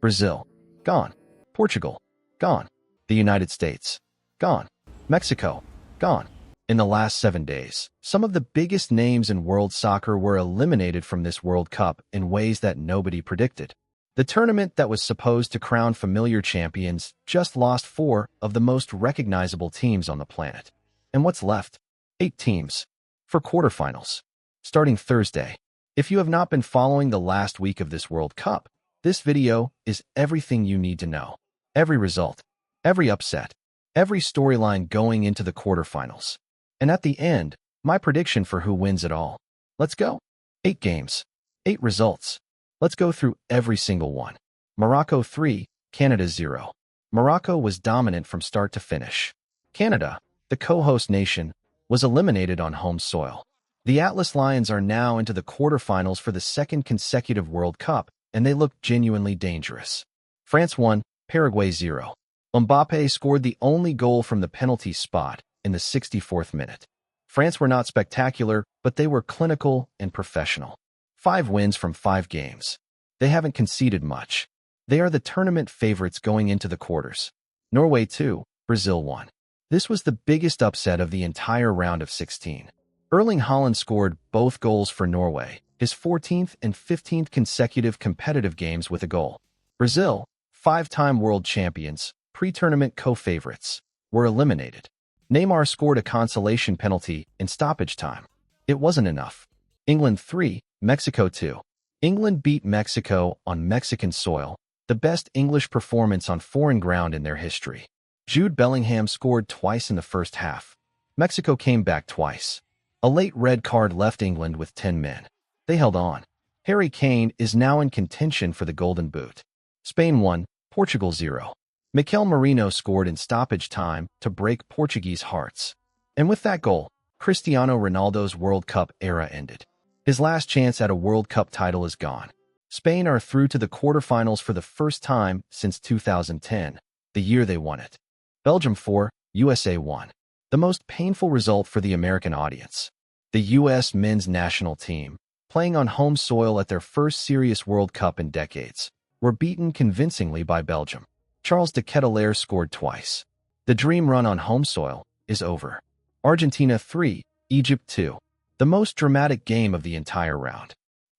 Brazil, gone. Portugal, gone. The United States, gone. Mexico, gone. In the last 7 days, some of the biggest names in world soccer were eliminated from this World Cup in ways that nobody predicted. The tournament that was supposed to crown familiar champions just lost 4 of the most recognizable teams on the planet. And what's left? 8 teams for quarterfinals, starting Thursday. If you have not been following the last week of this World Cup, this video is everything you need to know. Every result, every upset, every storyline going into the quarterfinals. And at the end, my prediction for who wins it all. Let's go. 8 games, 8 results. Let's go through every single one. Morocco 3, Canada 0. Morocco was dominant from start to finish. Canada, the co-host nation, was eliminated on home soil. The Atlas Lions are now into the quarterfinals for the 2nd consecutive World Cup, and they look genuinely dangerous. France 1, Paraguay 0. Mbappé scored the only goal from the penalty spot in the 64th minute. France were not spectacular, but they were clinical and professional. 5 wins from 5 games. They haven't conceded much. They are the tournament favorites going into the quarters. Norway 2, Brazil 1. This was the biggest upset of the entire round of 16. Erling Haaland scored both goals for Norway, his 14th and 15th consecutive competitive games with a goal. Brazil, 5-time world champions, pre-tournament co-favorites, were eliminated. Neymar scored a consolation penalty in stoppage time. It wasn't enough. England 3, Mexico 2. England beat Mexico on Mexican soil, the best English performance on foreign ground in their history. Jude Bellingham scored twice in the first half. Mexico came back twice. A late red card left England with 10 men. They held on. Harry Kane is now in contention for the Golden Boot. Spain 1, Portugal 0. Mikel Merino scored in stoppage time to break Portuguese hearts. And with that goal, Cristiano Ronaldo's World Cup era ended. His last chance at a World Cup title is gone. Spain are through to the quarterfinals for the first time since 2010, the year they won it. Belgium 4, USA 1. The most painful result for the American audience. The U.S. men's national team, playing on home soil at their first serious World Cup in decades, were beaten convincingly by Belgium. Charles de Ketelaere scored twice. The dream run on home soil is over. Argentina 3, Egypt 2. The most dramatic game of the entire round.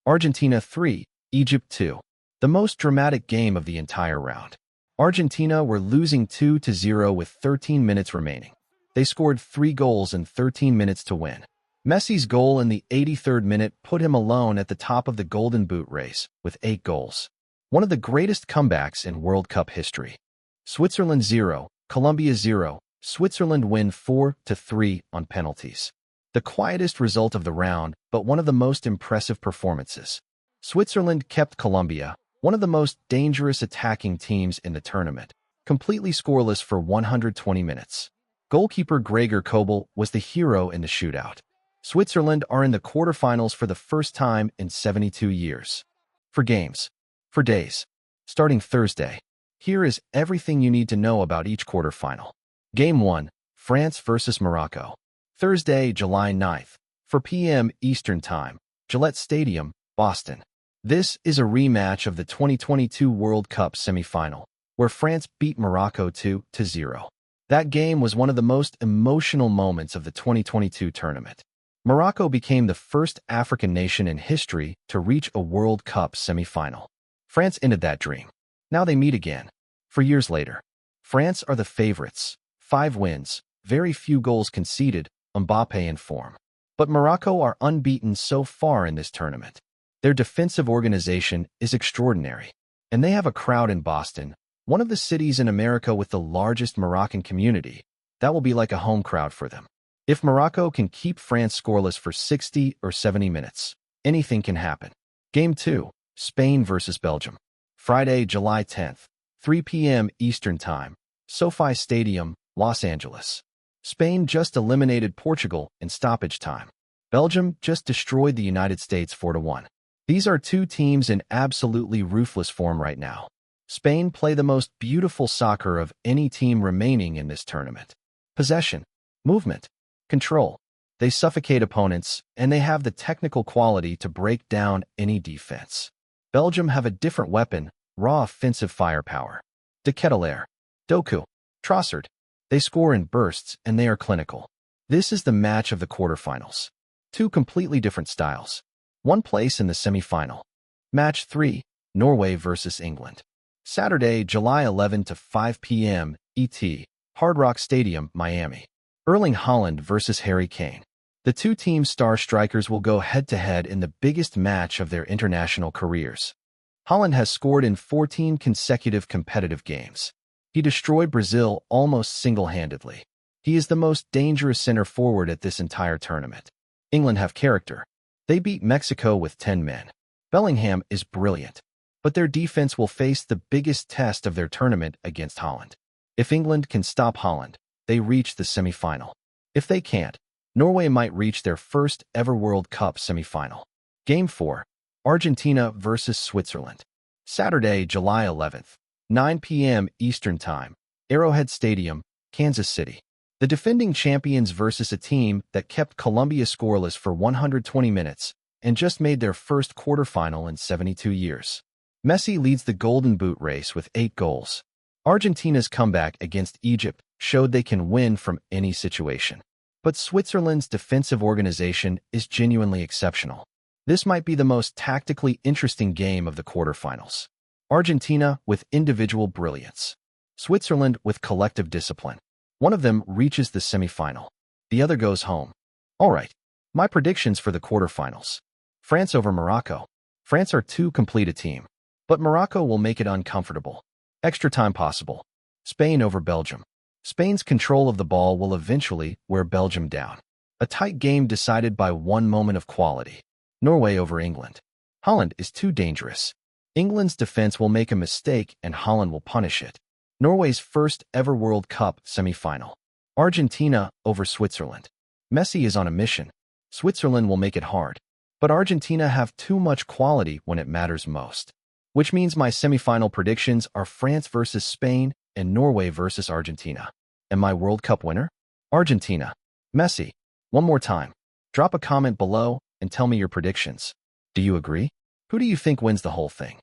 Argentina 3, Egypt 2. The most dramatic game of the entire round. Argentina were losing 2-0 with 13 minutes remaining. They scored 3 goals in 13 minutes to win. Messi's goal in the 83rd minute put him alone at the top of the Golden Boot race with 8 goals. One of the greatest comebacks in World Cup history. Switzerland 0, Colombia 0. Switzerland win 4-3 on penalties. The quietest result of the round, but one of the most impressive performances. Switzerland kept Colombia, one of the most dangerous attacking teams in the tournament, completely scoreless for 120 minutes. Goalkeeper Gregor Kobel was the hero in the shootout. Switzerland are in the quarterfinals for the first time in 72 years. For games. For days. Starting Thursday. Here is everything you need to know about each quarterfinal. Game 1, France vs. Morocco. Thursday, July 9th, 4 p.m. Eastern Time, Gillette Stadium, Boston. This is a rematch of the 2022 World Cup semifinal, where France beat Morocco 2-0. That game was one of the most emotional moments of the 2022 tournament. Morocco became the first African nation in history to reach a World Cup semifinal. France ended that dream. Now they meet again. 4 years later. France are the favorites. 5 wins, very few goals conceded, Mbappé in form. But Morocco are unbeaten so far in this tournament. Their defensive organization is extraordinary. And they have a crowd in Boston, one of the cities in America with the largest Moroccan community. That will be like a home crowd for them. If Morocco can keep France scoreless for 60 or 70 minutes, anything can happen. Game 2, Spain vs. Belgium. Friday, July 10th, 3 p.m. Eastern Time, SoFi Stadium, Los Angeles. Spain just eliminated Portugal in stoppage time. Belgium just destroyed the United States 4-1. These are 2 teams in absolutely ruthless form right now. Spain play the most beautiful soccer of any team remaining in this tournament. Possession, movement, control. They suffocate opponents, and they have the technical quality to break down any defense. Belgium have a different weapon, raw offensive firepower. De Ketelaere, Doku, Trossard. They score in bursts and they are clinical. This is the match of the quarterfinals. Two completely different styles. One place in the semi-final. Match 3, Norway versus England. Saturday, July 11 to 5 p.m. ET, Hard Rock Stadium, Miami. Erling Haaland versus Harry Kane. The two teams' star strikers will go head-to-head in the biggest match of their international careers. Haaland has scored in 14 consecutive competitive games. He destroyed Brazil almost single-handedly. He is the most dangerous center forward at this entire tournament. England have character. They beat Mexico with 10 men. Bellingham is brilliant, but their defense will face the biggest test of their tournament against Haaland. If England can stop Haaland, they reach the semi-final. If they can't, Norway might reach their first ever World Cup semi-final. Game 4, Argentina versus Switzerland. Saturday, July 11th, 9 p.m. Eastern Time, Arrowhead Stadium, Kansas City. The defending champions versus a team that kept Colombia scoreless for 120 minutes and just made their first quarterfinal in 72 years. Messi leads the Golden Boot race with 8 goals. Argentina's comeback against Egypt showed they can win from any situation. But Switzerland's defensive organization is genuinely exceptional. This might be the most tactically interesting game of the quarterfinals. Argentina with individual brilliance. Switzerland with collective discipline. One of them reaches the semifinal. The other goes home. All right, my predictions for the quarterfinals. France over Morocco. France are too complete a team, but Morocco will make it uncomfortable. Extra time possible. Spain over Belgium. Spain's control of the ball will eventually wear Belgium down. A tight game decided by one moment of quality. Norway over England. Haaland is too dangerous. England's defense will make a mistake and Haaland will punish it. Norway's first ever World Cup semi-final. Argentina over Switzerland. Messi is on a mission. Switzerland will make it hard. But Argentina have too much quality when it matters most. Which means my semi-final predictions are France versus Spain and Norway versus Argentina. And my World Cup winner? Argentina. Messi. One more time. Drop a comment below and tell me your predictions. Do you agree? Who do you think wins the whole thing?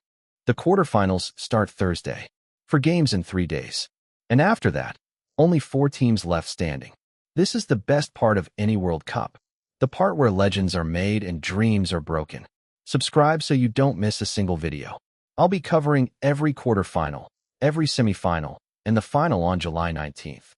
The quarterfinals start Thursday. For games in 3 days. And after that, only 4 teams left standing. This is the best part of any World Cup. The part where legends are made and dreams are broken. Subscribe so you don't miss a single video. I'll be covering every quarterfinal, every semifinal, and the final on July 19th.